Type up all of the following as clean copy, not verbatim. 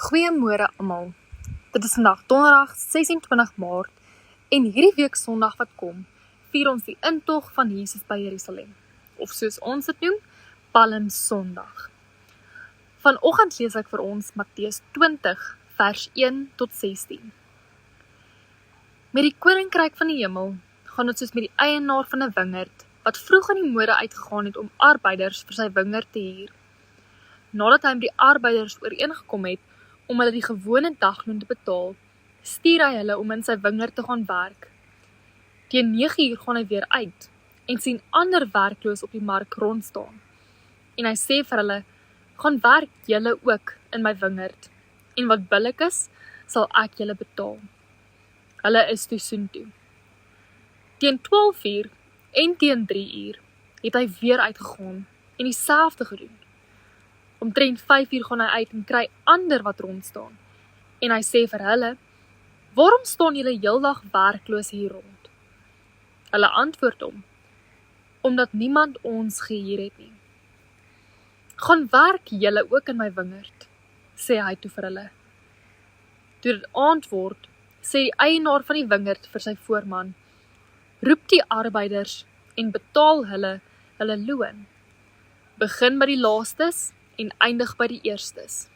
Goeiemôre almal. Dit is vandag donderdag 26 Maart en hierdie week Sondag wat kom, vier ons die intog van Jesus by Jerusalem, of soos ons dit noem, Palmsondag. Vanoggend lees ek vir ons Matteus 20 vers 1 tot 16. Met die koninkryk van die hemel gaan dit soos met die eienaar van 'n wingerd wat vroeg in die môre uitgegaan het om arbeiders vir sy wingerd te huur. Nadat hy met die arbeiders ooreengekom het om hulle die gewone dagloon te betaal, stuur hy hulle om in sy wingerd te gaan werk. Teen 9:00 gaan hy weer uit en sien ander werkloos op die mark rondstaan. En hy sê vir hulle, gaan werk julle ook in my wingerd, en wat billik is, sal ek julle betaal. Hulle is toe soontoe. Teen 12:00 en teen 3:00 het hy weer uitgegaan en dieselfde gedoen. Omtrent 5:00 gaan hy uit en kry ander wat rondstaan. En hy sê vir hulle, waarom staan julle heeldag werkloos hier rond? Hulle antwoord hom, omdat niemand ons gehuur het nie. Gaan werk julle ook in my wingerd, sê hy toe vir hulle. Toe dit aand word, sê die eienaar van die wingerd vir sy voorman, roep die arbeiders en betaal hulle loon. Begin by die laastes en eindig by die eerstes.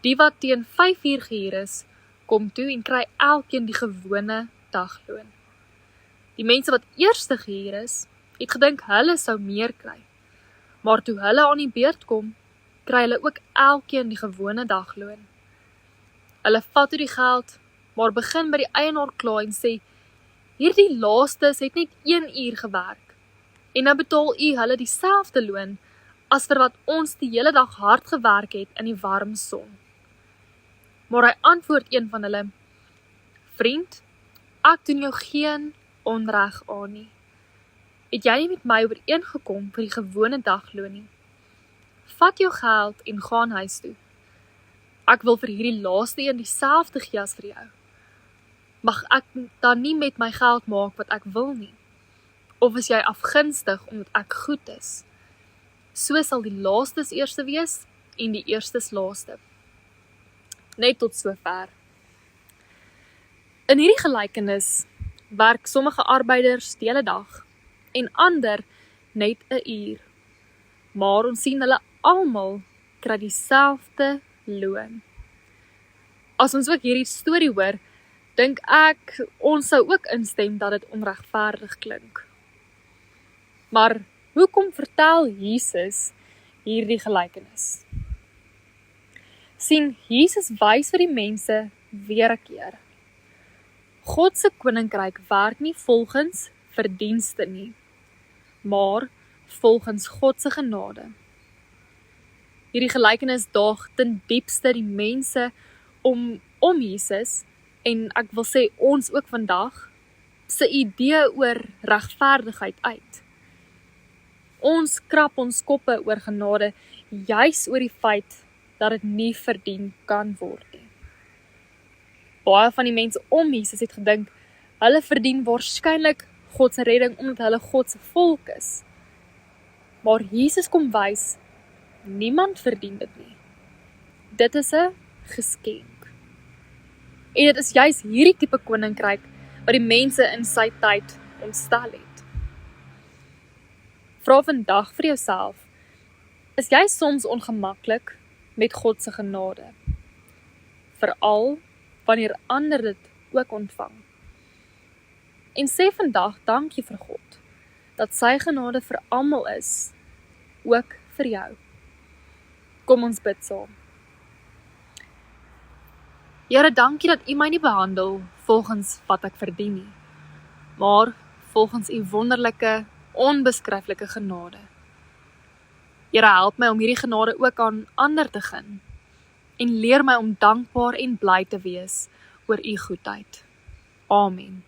Die wat teen 5:00 gehuur is, kom toe en kry elkeen die gewone dagloon. Die mense wat eerste gehuur is, het gedink hulle sou meer kry. Maar toe hulle aan die beurt kom, kry hulle ook elkeen die gewone dagloon. Hulle vat toe die geld, maar begin by die eienaar kla en sê, hierdie laastes het net 1 uur gewerk, en nou betaal u hulle dieselfde loon, as vir wat ons die hele dag hard gewerk het in die warm son. Maar hy antwoord een van hulle, vriend, ek doen jou geen onreg aan nie. Het jy nie met my ooreengekom vir die gewone dagloon nie? Vat jou geld en gaan huis toe. Ek wil vir hierdie laaste een dieselfde gee as vir jou. Mag ek dan nie met my geld maak wat ek wil nie? Of is jy afgunstig omdat ek goed is? So sal die laastes eerste wees en die eerstes laaste. Net tot sover. In hierdie gelykenis werk sommige arbeiders die hele dag en ander net 'n uur. Maar ons sien hulle almal kry dieselfde loon. As ons ook hierdie storie hoor, dink ek ons sou ook instem dat dit onregverdig klink. Maar hoekom vertel Jesus hierdie gelykenis? Sien, Jesus wys vir die mense weer 'n keer. God se koninkryk werk nie volgens verdienste nie, maar volgens God se genade. Hierdie gelykenis daag ten diepste die mense om Jesus, en ek wil sê ons ook vandag, se idee oor regverdigheid uit. Ons krap ons koppe oor genade, juis oor die feit dat dit nie verdien kan word nie. Baie van die mense om Jesus het gedink, hulle verdien waarskynlik God se redding omdat hulle God se volk is. Maar Jesus kom wys, niemand verdien dit nie. Dit is 'n geskenk. En dit is juis hierdie tipe koninkryk wat die mense in sy tyd ontstel het. Vra vandag vir jouself, is jy soms ongemaklik met God se genade? Veral wanneer ander dit ook ontvang. En sê vandag dankie vir God, dat sy genade vir almal is, ook vir jou. Kom ons bid saam. Here, dankie dat u my nie behandel volgens wat ek verdien nie, maar volgens u wonderlike, onbeskryflike genade. Here, help my om hierdie genade ook aan ander te gun, en leer my om dankbaar en bly te wees oor u goedheid. Amen.